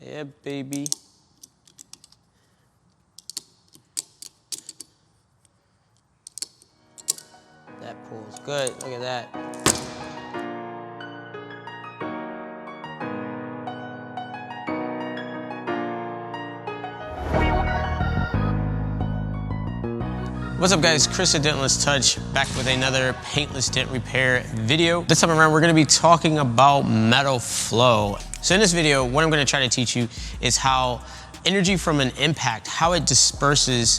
Yeah, baby. That pulls good. Look at that. What's up guys, Chris at Dentless Touch, back with another paintless dent repair video. This time around, we're gonna be talking about metal flow. So in this video, what I'm gonna try to teach you is how energy from an impact, how it disperses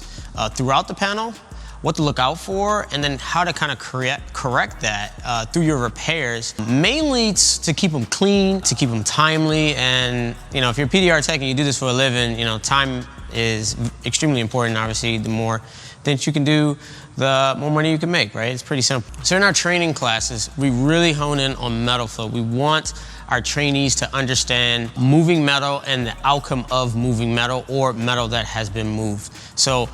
throughout the panel, what to look out for, and then how to kind of correct that through your repairs, mainly to keep them clean, to keep them timely. And if you're a PDR tech and you do this for a living, time is extremely important. Obviously, the more things you can do, the more money you can make, right? It's pretty simple. So in our training classes, we really hone in on metal flow. We want our trainees to understand moving metal and the outcome of moving metal or metal that has been moved. So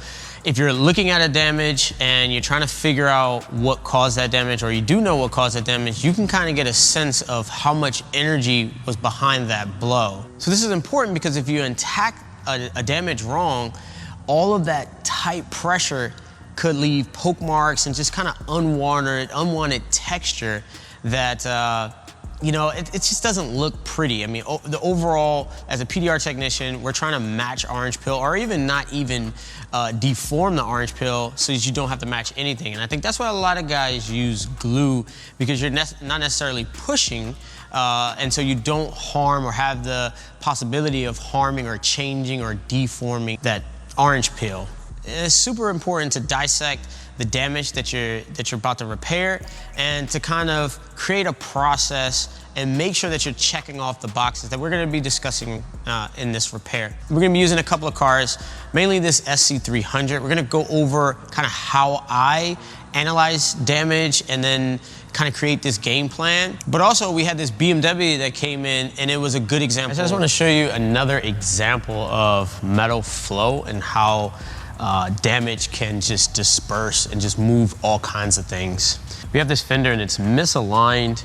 if you're looking at a damage and you're trying to figure out what caused that damage, or you do know what caused that damage, you can kind of get a sense of how much energy was behind that blow. So this is important because if you attack a damage wrong, all of that tight pressure could leave poke marks and just kind of unwanted texture that it just doesn't look pretty. I mean, the overall, as a PDR technician, we're trying to match orange peel, or even not even deform the orange peel so that you don't have to match anything. And I think that's why a lot of guys use glue, because you're not necessarily pushing, and so you don't harm or have the possibility of harming or changing or deforming that orange peel. It's super important to dissect the damage that you're about to repair, and to kind of create a process and make sure that you're checking off the boxes that we're going to be discussing in this repair. We're going to be using a couple of cars, mainly this SC300. We're going to go over kind of how I analyze damage and then kind of create this game plan. But also we had this BMW that came in, and it was a good example. I just want to show you another example of metal flow and how damage can just disperse and just move all kinds of things. We have this fender and it's misaligned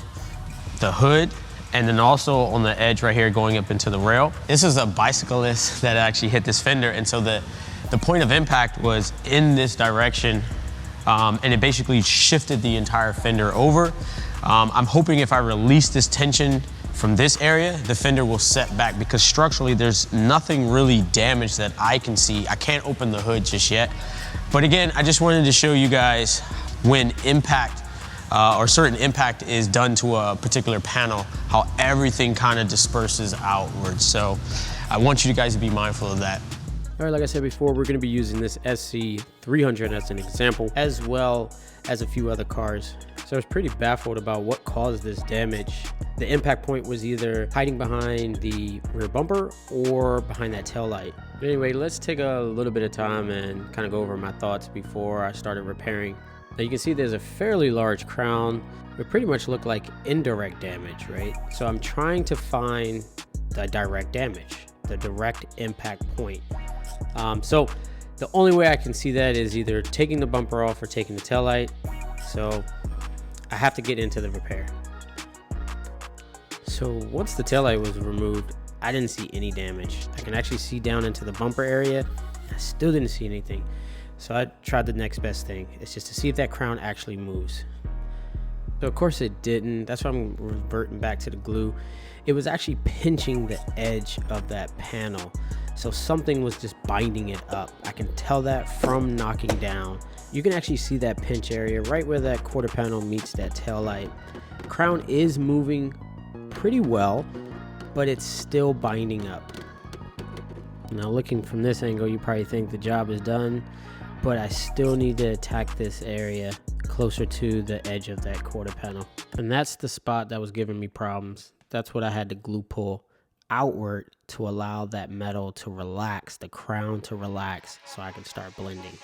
the hood, and then also on the edge right here going up into the rail. This is a bicyclist that actually hit this fender, and so the point of impact was in this direction, and it basically shifted the entire fender over. I'm hoping if I release this tension from this area, the fender will set back, because structurally there's nothing really damaged that I can see. I can't open the hood just yet. But again, I just wanted to show you guys when impact or certain impact is done to a particular panel, how everything kind of disperses outwards. So I want you guys to be mindful of that. All right, like I said before, we're going to be using this SC300 as an example, as well as a few other cars. So I was pretty baffled about what caused this damage. The impact point was either hiding behind the rear bumper or behind that tail light. But anyway, let's take a little bit of time and kind of go over my thoughts before I started repairing. Now you can see there's a fairly large crown. It pretty much looked like indirect damage, right? So I'm trying to find the direct damage, the direct impact point. So the only way I can see that is either taking the bumper off or taking the tail light. So I have to get into the repair. So once the taillight was removed, I didn't see any damage. I can actually see down into the bumper area. I still didn't see anything. So I tried the next best thing. It's just to see if that crown actually moves. So of course it didn't. That's why I'm reverting back to the glue. It was actually pinching the edge of that panel. So something was just binding it up. I can tell that from knocking down. You can actually see that pinch area right where that quarter panel meets that tail light. Crown is moving pretty well, but it's still binding up. Now looking from this angle, you probably think the job is done, but I still need to attack this area closer to the edge of that quarter panel. And that's the spot that was giving me problems. That's what I had to glue pull outward to allow that metal to relax, the crown to relax, so I can start blending.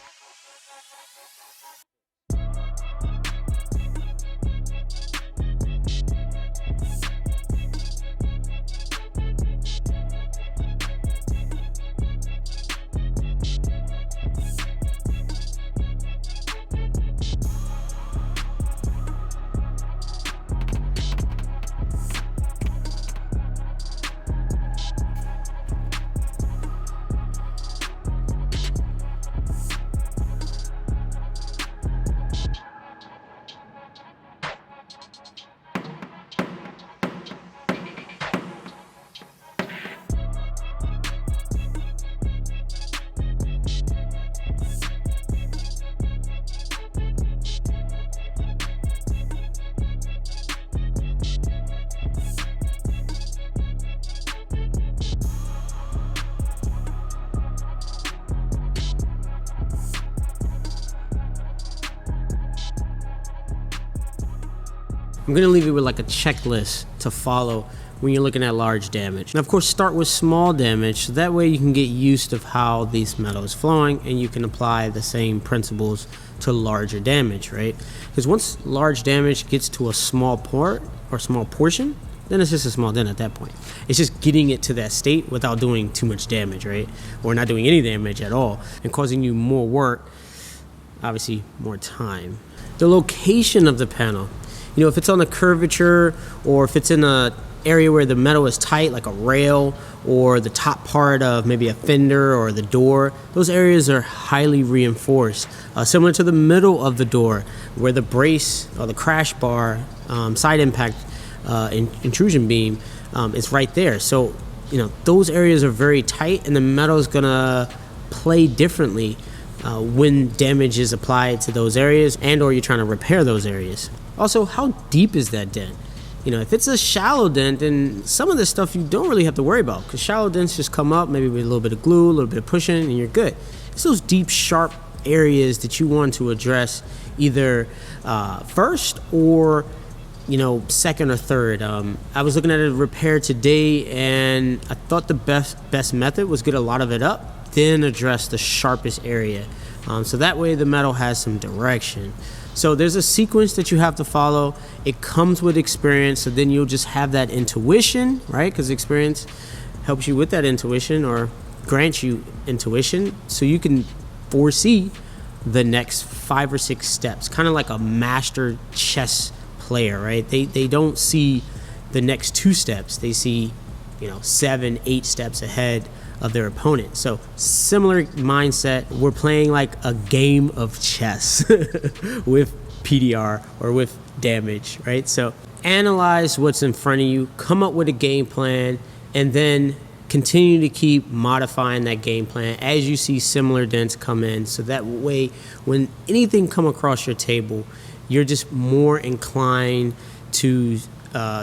I'm gonna leave you with like a checklist to follow when you're looking at large damage. Now, of course, start with small damage, so that way you can get used to how this metal is flowing and you can apply the same principles to larger damage, right? Because once large damage gets to a small part or small portion, then it's just a small dent at that point. It's just getting it to that state without doing too much damage, right? Or not doing any damage at all and causing you more work, obviously more time. The location of the panel, you know, if it's on a curvature or if it's in a area where the metal is tight, like a rail or the top part of maybe a fender or the door, those areas are highly reinforced. Similar to the middle of the door where the brace or the crash bar side impact intrusion beam is right there. So, you know, those areas are very tight and the metal is gonna play differently when damage is applied to those areas and or you're trying to repair those areas. Also, how deep is that dent? You know, if it's a shallow dent, then some of this stuff you don't really have to worry about because shallow dents just come up maybe with a little bit of glue, a little bit of pushing, and you're good. It's those deep, sharp areas that you want to address either first or, you know, second or third. I was looking at a repair today and I thought the best method was get a lot of it up, then address the sharpest area. So that way the metal has some direction. So there's a sequence that you have to follow. It comes with experience, so then you'll just have that intuition, right? Because experience helps you with that intuition or grants you intuition so you can foresee the next 5 or 6 steps, kind of like a master chess player, right? They don't see the next 2 steps. They see, you know, 7, 8 steps ahead of their opponent. So similar mindset. We're playing like a game of chess with PDR or with damage, right? So analyze what's in front of you, come up with a game plan, and then continue to keep modifying that game plan as you see similar dents come in. So that way, when anything come across your table, you're just more inclined to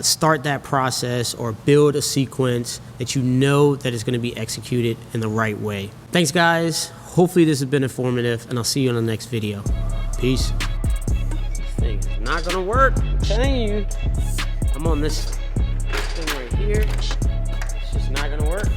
start that process or build a sequence that you know that is going to be executed in the right way. Thanks, guys. Hopefully this has been informative, and I'll see you on the next video. Peace. This thing is not going to work. I'm telling you. I'm on this thing right here. It's just not going to work.